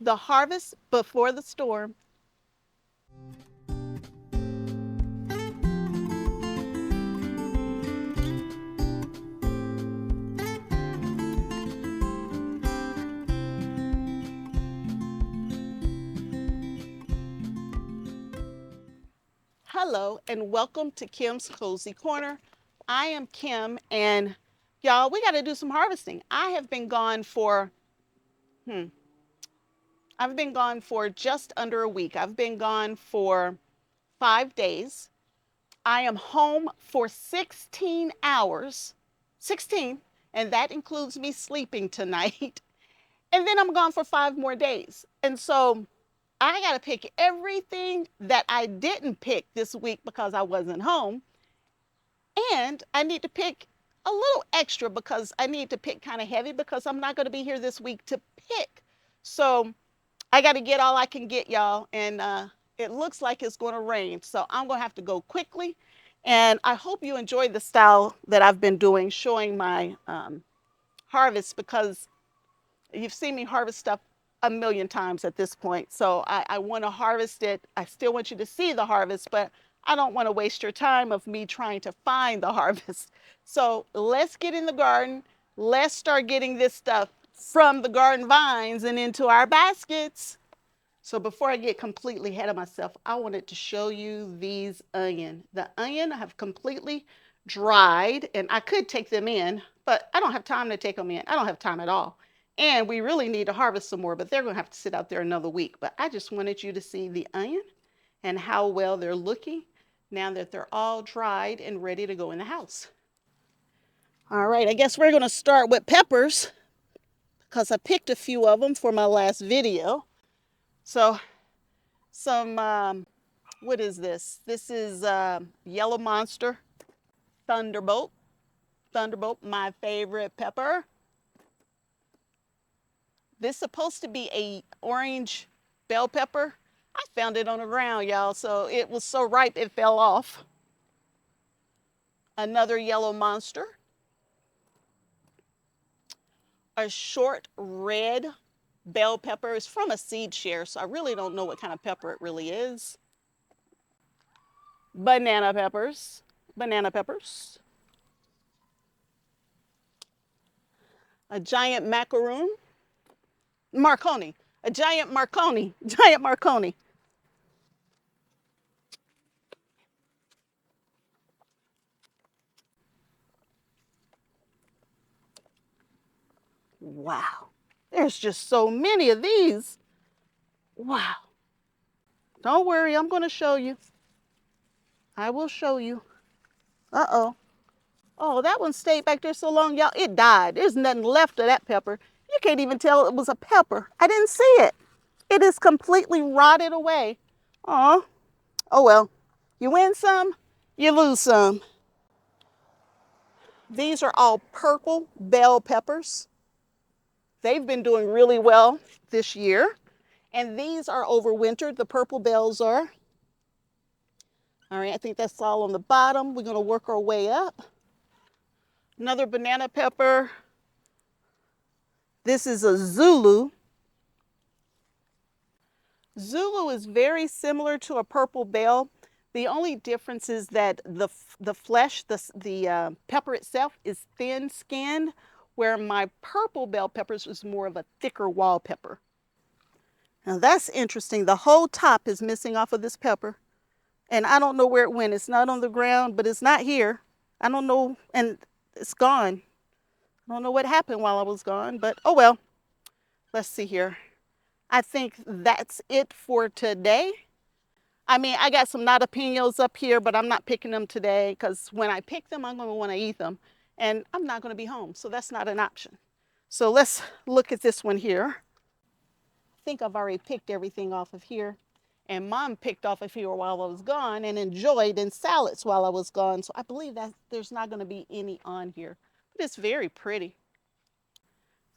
the harvest before the storm. Hello and welcome to Kim's Cozy Corner. I am Kim and y'all, we got to do some harvesting. I've been gone for just under a week. I've been gone for 5 days. I am home for 16 hours. 16, and that includes me sleeping tonight. And then I'm gone for 5 more days. And so I got to pick everything that I didn't pick this week because I wasn't home. And I need to pick a little extra because I need to pick kind of heavy because I'm not going to be here this week to pick. So I got to get all I can get, y'all. And it looks like it's going to rain. So I'm going to have to go quickly. And I hope you enjoy the style that I've been doing, showing my harvest, because you've seen me harvest stuff a million times at this point. So I want to harvest it. I still want you to see the harvest, but I don't want to waste your time of me trying to find the harvest. So let's get in the garden. Let's start getting this stuff from the garden vines and into our baskets. So before I get completely ahead of myself, I wanted to show you these onion. The onion have completely dried, and I could take them in, but I don't have time to take them in. I don't have time at all. And we really need to harvest some more, but they're going to have to sit out there another week. But I just wanted you to see the onion and how well they're looking now that they're all dried and ready to go in the house. All right, I guess we're going to start with peppers because I picked a few of them for my last video. So some, what is this? This is Yellow Monster Thunderbolt. Thunderbolt, my favorite pepper. This is supposed to be a orange bell pepper. I found it on the ground, y'all, so it was so ripe it fell off. Another Yellow Monster. A short red bell pepper. It's from a seed share, so I really don't know what kind of pepper it really is. Banana peppers. Banana peppers. A giant macaroon. Marconi. A giant Marconi. Giant Marconi. Wow. There's just so many of these. Wow. Don't worry, I'm going to show you. I will show you. Uh-oh. Oh, that one stayed back there so long, y'all. It died. There's nothing left of that pepper. You can't even tell it was a pepper. I didn't see it. It is completely rotted away. Oh, oh well. You win some, you lose some. These are all purple bell peppers. They've been doing really well this year. And these are overwintered. The purple bells are. All right, I think that's all on the bottom. We're going to work our way up. Another banana pepper. This is a Zulu. Zulu is very similar to a purple bell. The only difference is that the flesh, the pepper itself is thin skinned, where my purple bell peppers is more of a thicker wall pepper. Now that's interesting. The whole top is missing off of this pepper. And I don't know where it went. It's not on the ground, but it's not here. I don't know, and it's gone. I don't know what happened while I was gone, but oh well. Let's see here. I think that's it for today. I mean, I got some jalapenos up here, but I'm not picking them today because when I pick them, I'm going to want to eat them. And I'm not going to be home, so that's not an option. So let's look at this one here. I think I've already picked everything off of here. And Mom picked off of here while I was gone and enjoyed in salads while I was gone. So I believe that there's not going to be any on here. But it's very pretty.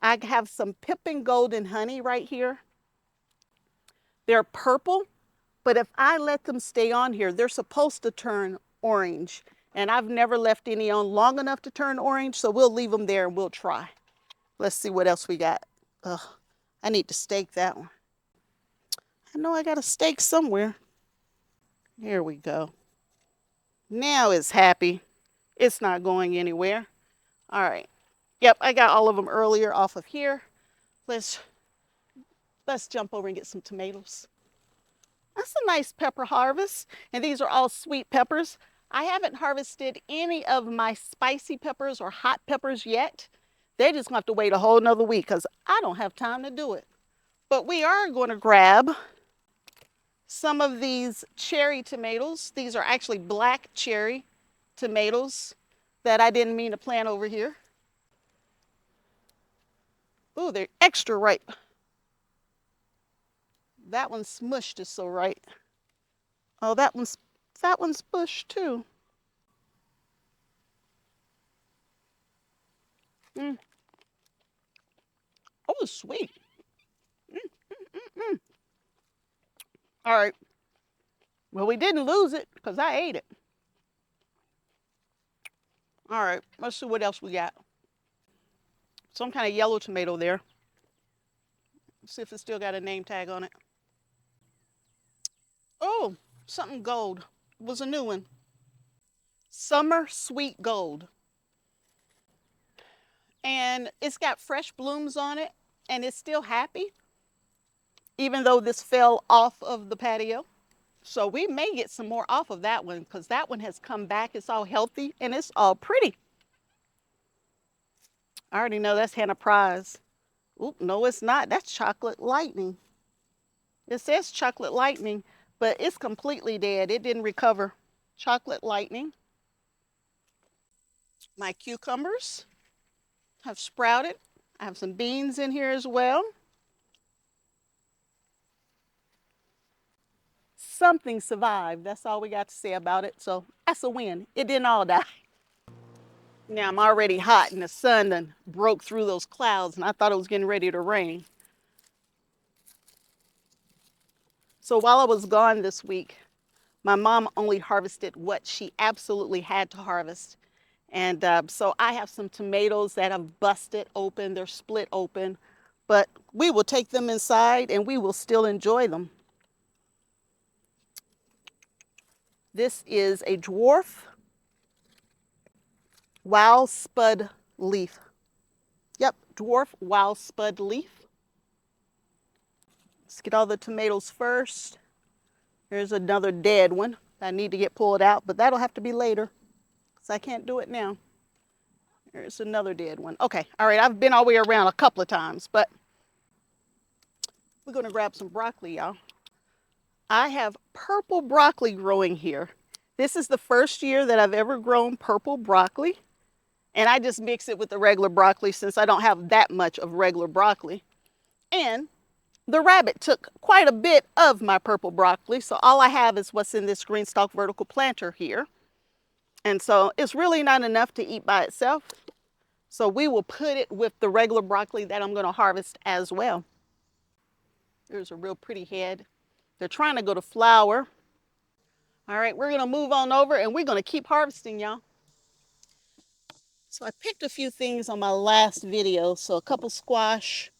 I have some Pippin Golden Honey right here. They're purple, but if I let them stay on here, they're supposed to turn orange. And I've never left any on long enough to turn orange, so we'll leave them there and we'll try. Let's see what else we got. Ugh, I need to stake that one. I know I got a stake somewhere. Here we go. Now it's happy. It's not going anywhere. All right. Yep, I got all of them earlier off of here. Let's jump over and get some tomatoes. That's a nice pepper harvest. And these are all sweet peppers. I haven't harvested any of my spicy peppers or hot peppers yet. They're just going to have to wait a whole nother week because I don't have time to do it. But we are going to grab some of these cherry tomatoes. These are actually black cherry tomatoes that I didn't mean to plant over here. Ooh, they're extra ripe. That one smushed is so right. Oh, that one's bushed too. Mm. Oh, sweet. Mm. All right. Well, we didn't lose it because I ate it. All right, let's see what else we got. Some kind of yellow tomato there. Let's see if it's still got a name tag on it. Oh, something gold. It was a new one. Summer Sweet Gold. And it's got fresh blooms on it, and it's still happy, even though this fell off of the patio. So we may get some more off of that one because that one has come back. It's all healthy and it's all pretty. I already know that's Hannah Prize. Oop, no, it's not. That's Chocolate Lightning. It says Chocolate Lightning, but it's completely dead. It didn't recover. Chocolate Lightning. My cucumbers have sprouted. I have some beans in here as well. Something survived. That's all we got to say about it. So that's a win. It didn't all die. Now I'm already hot and the sun done broke through those clouds and I thought it was getting ready to rain. So while I was gone this week, my mom only harvested what she absolutely had to harvest. And so I have some tomatoes that have busted open. They're split open, but we will take them inside and we will still enjoy them. This is a dwarf wild spud leaf. Yep, dwarf wild spud leaf. Let's get all the tomatoes first. Here's another dead one I need to get pulled out, but that'll have to be later because I can't do it now. Here's another dead one. Okay, all right, I've been all the way around a couple of times, but we're gonna grab some broccoli, y'all. I have purple broccoli growing here. This is the first year that I've ever grown purple broccoli, and I just mix it with the regular broccoli since I don't have that much of regular broccoli. And the rabbit took quite a bit of my purple broccoli, so all I have is what's in this GreenStalk vertical planter here. And so it's really not enough to eat by itself. So we will put it with the regular broccoli that I'm gonna harvest as well. There's a real pretty head. They're trying to go to flower. All right, we're gonna move on over and we're gonna keep harvesting, y'all. So I picked a few things on my last video. So a couple squash.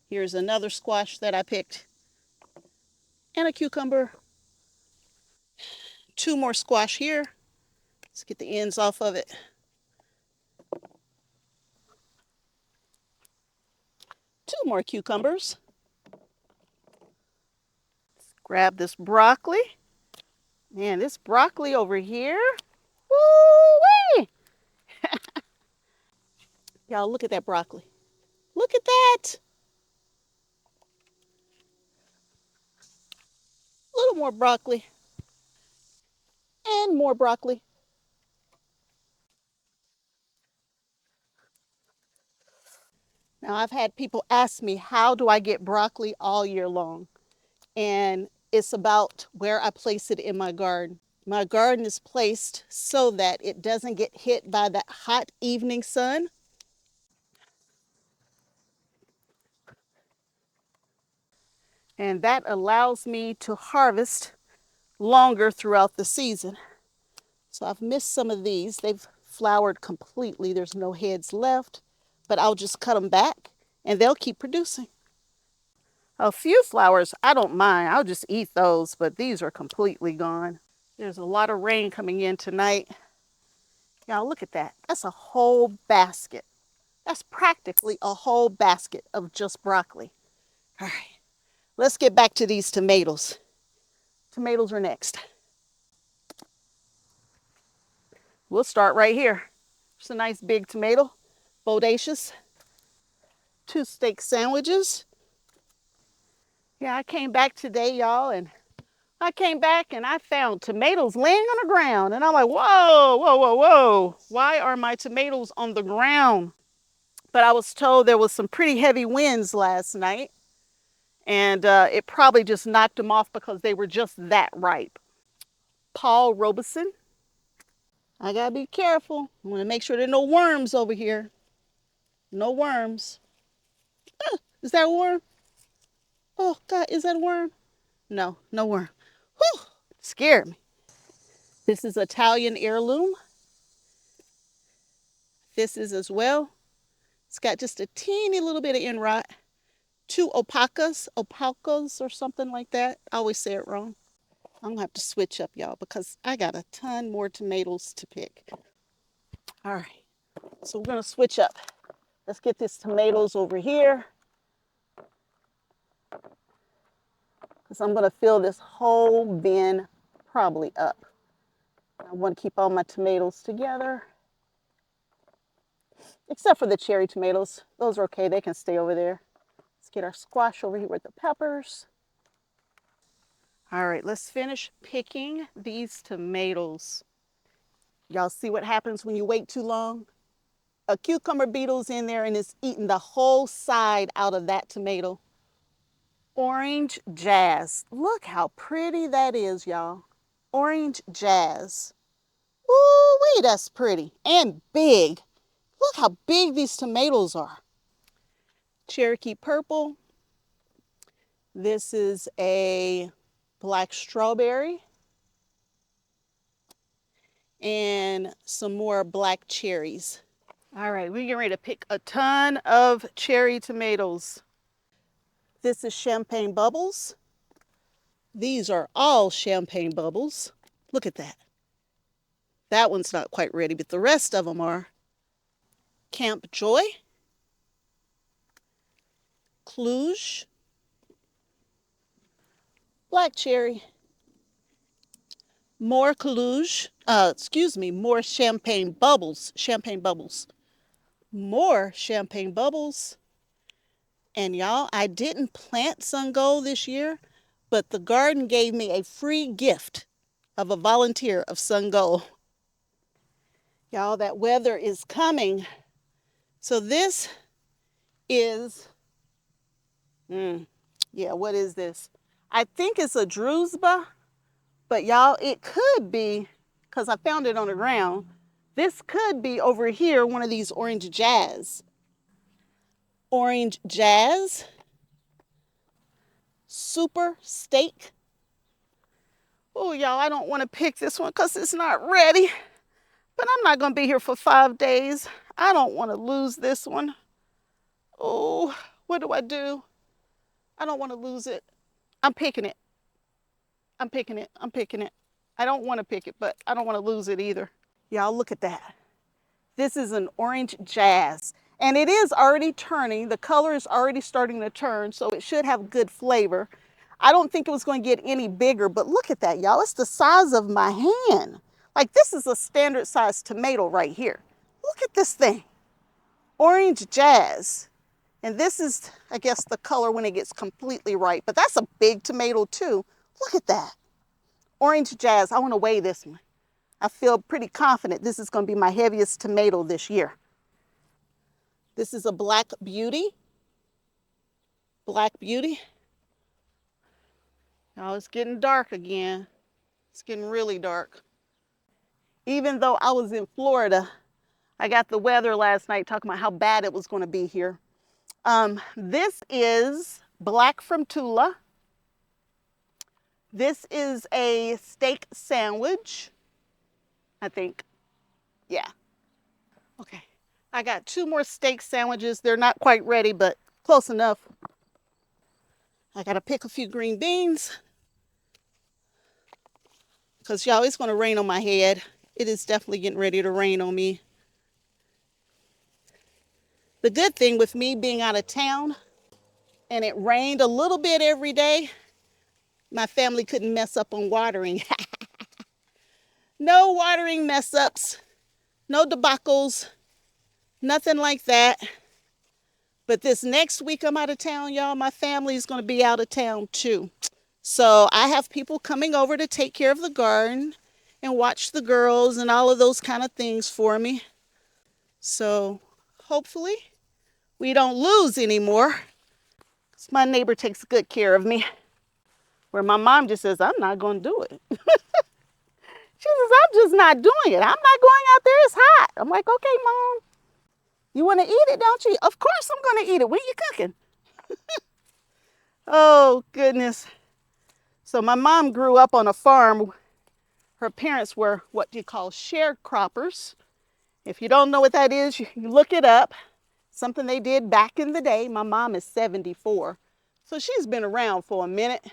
Here's another squash that I picked. And a cucumber. 2 more squash here. Let's get the ends off of it. 2 more cucumbers. Let's grab this broccoli. Man, this broccoli over here. Woo-wee! Y'all, look at that broccoli. Look at that. A little more broccoli. And more broccoli. Now, I've had people ask me, how do I get broccoli all year long? And it's about where I place it in my garden. My garden is placed so that it doesn't get hit by that hot evening sun. And that allows me to harvest longer throughout the season. So I've missed some of these. They've flowered completely. There's no heads left, but I'll just cut them back and they'll keep producing. A few flowers, I don't mind. I'll just eat those, but these are completely gone. There's a lot of rain coming in tonight. Y'all, look at that. That's a whole basket. That's practically a whole basket of just broccoli. All right, let's get back to these tomatoes. Tomatoes are next. We'll start right here. It's a nice big tomato, bodacious. 2 steak sandwiches. Yeah, I came back today, y'all, and I found tomatoes laying on the ground. And I'm like, whoa, whoa, whoa, whoa. Why are my tomatoes on the ground? But I was told there was some pretty heavy winds last night, and it probably just knocked them off because they were just that ripe. Paul Robeson. I gotta be careful. I want to make sure there are no worms over here. No worms. Is that a worm? Oh, God, is that a worm? No, no worm. Whew, scared me. This is Italian heirloom. This is as well. It's got just a teeny little bit of end rot. 2 opacas or something like that. I always say it wrong. I'm gonna have to switch up, y'all, because I got a ton more tomatoes to pick. All right, so we're gonna switch up. Let's get these tomatoes over here, because I'm gonna fill this whole bin probably up. I want to keep all my tomatoes together, except for the cherry tomatoes. Those are okay, they can stay over there. Let's get our squash over here with the peppers. All right, let's finish picking these tomatoes. Y'all see what happens when you wait too long? A cucumber beetle's in there and it's eating the whole side out of that tomato. Orange jazz. Look how pretty that is, y'all. Orange jazz. Ooh-wee, that's pretty and big. Look how big these tomatoes are. Cherokee purple. This is a black strawberry. And some more black cherries. All right, we're getting ready to pick a ton of cherry tomatoes. This is champagne bubbles. These are all champagne bubbles. Look at that. That one's not quite ready, but the rest of them are. Camp Joy. Cluj. Black cherry. More Cluj. More champagne bubbles. Champagne bubbles. More champagne bubbles. And y'all, I didn't plant sun gold this year, but the garden gave me a free gift of a volunteer of sun gold. Y'all, that weather is coming. So this is, what is this? I think it's a drusba, but y'all, it could be, because I found it on the ground, this could be over here one of these orange jazz. Orange jazz. Super steak. Oh, y'all, I don't want to pick this one because it's not ready. But I'm not going to be here for 5 days. I don't want to lose this one. Oh, what do I do? I don't want to lose it. I'm picking it. I'm picking it. I'm picking it. I don't want to pick it, but I don't want to lose it either. Y'all, look at that. This is an orange jazz. And it is already turning. The color is already starting to turn, so it should have good flavor. I don't think it was going to get any bigger, but look at that, y'all. It's the size of my hand. Like, this is a standard size tomato right here. Look at this thing. Orange jazz. And this is, I guess, the color when it gets completely ripe. But that's a big tomato too. Look at that. Orange jazz. I want to weigh this one. I feel pretty confident this is going to be my heaviest tomato this year. This is a black beauty. Black beauty. Oh, it's getting dark again. It's getting really dark. Even though I was in Florida, I got the weather last night talking about how bad it was going to be here. This is black from Tula. This is a steak sandwich, I think. Yeah. Okay. I got 2 more steak sandwiches. They're not quite ready, but close enough. I gotta pick a few green beans because y'all, it's gonna rain on my head. It is definitely getting ready to rain on me. The good thing with me being out of town and it rained a little bit every day, my family couldn't mess up on watering. No watering mess ups, no debacles, nothing like that. But this next week I'm out of town, y'all. My family is going to be out of town too. So I have people coming over to take care of the garden and watch the girls and all of those kind of things for me. So hopefully we don't lose anymore. My neighbor takes good care of me. Where my mom just says, I'm not going to do it. She says, I'm just not doing it. I'm not going out there. It's hot. I'm like, okay, Mom. You want to eat it, don't you? Of course I'm going to eat it. When are you cooking? Oh, goodness. So my mom grew up on a farm. Her parents were what you call sharecroppers. If you don't know what that is, you look it up. Something they did back in the day. My mom is 74. So she's been around for a minute.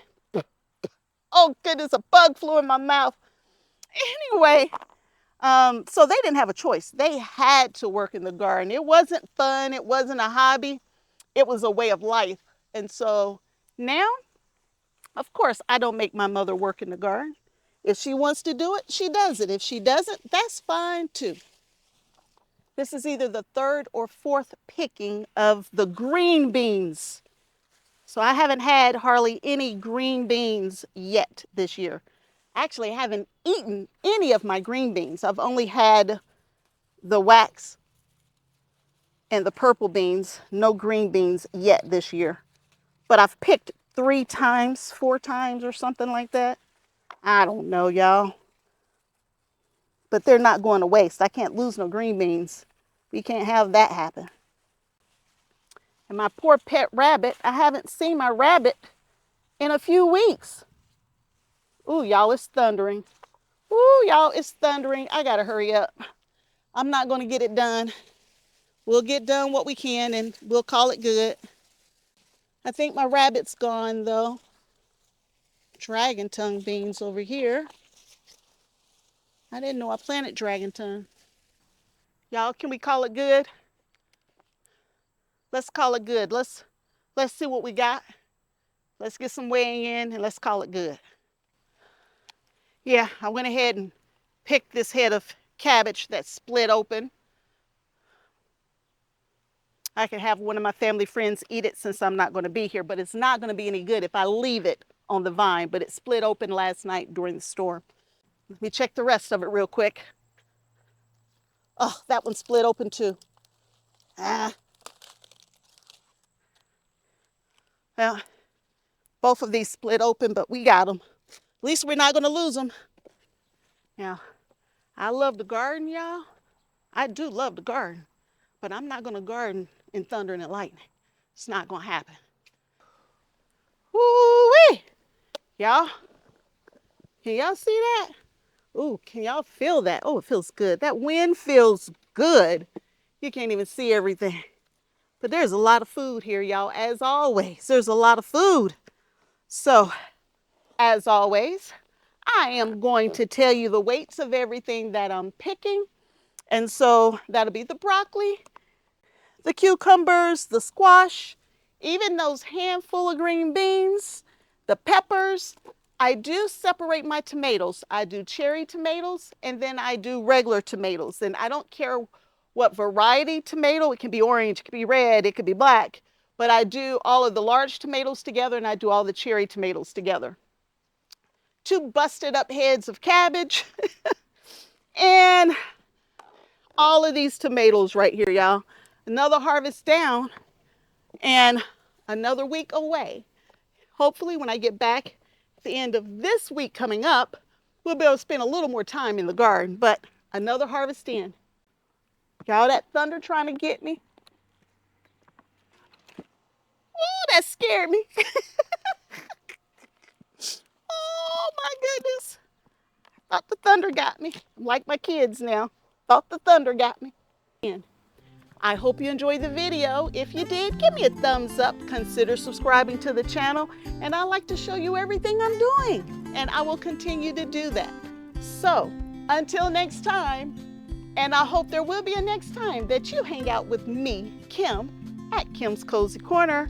Oh, goodness, a bug flew in my mouth. Anyway, so they didn't have a choice. They had to work in the garden. It wasn't fun. It wasn't a hobby. It was a way of life. And so now, of course, I don't make my mother work in the garden. If she wants to do it, she does it. If she doesn't, that's fine too. This is either the third or fourth picking of the green beans. So I haven't had hardly any green beans yet this year. Actually, I haven't eaten any of my green beans. I've only had the wax and the purple beans, no green beans yet this year. But I've picked 3 times, 4 times or something like that. I don't know, y'all. But they're not going to waste. I can't lose no green beans. We can't have that happen. And my poor pet rabbit, I haven't seen my rabbit in a few weeks. Ooh, y'all, it's thundering. Ooh, y'all, it's thundering. I gotta hurry up. I'm not gonna get it done. We'll get done what we can and we'll call it good. I think my rabbit's gone though. Dragon tongue beans over here. I didn't know I planted dragon tongue. Y'all, can we call it good? Let's call it good. Let's see what we got. Let's get some weighing in and let's call it good. Yeah, I went ahead and picked this head of cabbage that's split open. I can have one of my family friends eat it since I'm not going to be here, but it's not going to be any good if I leave it on the vine, but it split open last night during the storm. Let me check the rest of it real quick. Oh, that one split open too. Well, both of these split open, but we got them. At least we're not going to lose them. Now, I love the garden, y'all. I do love the garden, but I'm not going to garden in thunder and lightning. It's not going to happen. Woo-wee! Y'all, can y'all see that? Ooh, can y'all feel that? Oh, it feels good. That wind feels good. You can't even see everything. But there's a lot of food here, y'all. As always, there's a lot of food. So, as always, I am going to tell you the weights of everything that I'm picking. And so that'll be the broccoli, the cucumbers, the squash, even those handful of green beans, the peppers. I do separate my tomatoes. I do cherry tomatoes and then I do regular tomatoes. And I don't care what variety tomato. It can be orange, it could be red, it could be black. But I do all of the large tomatoes together and I do all the cherry tomatoes together. 2 busted up heads of cabbage and all of these tomatoes right here, y'all. Another harvest down and another week away. Hopefully when I get back at the end of this week coming up, we'll be able to spend a little more time in the garden, but another harvest in. Y'all, that thunder trying to get me. Oh, that scared me. Oh my goodness. Thought the thunder got me. I'm like my kids now. Thought the thunder got me. I hope you enjoyed the video. If you did, give me a thumbs up. Consider subscribing to the channel. And I like to show you everything I'm doing. And I will continue to do that. So, until next time, and I hope there will be a next time that you hang out with me, Kim, at Kim's Kozy Korner.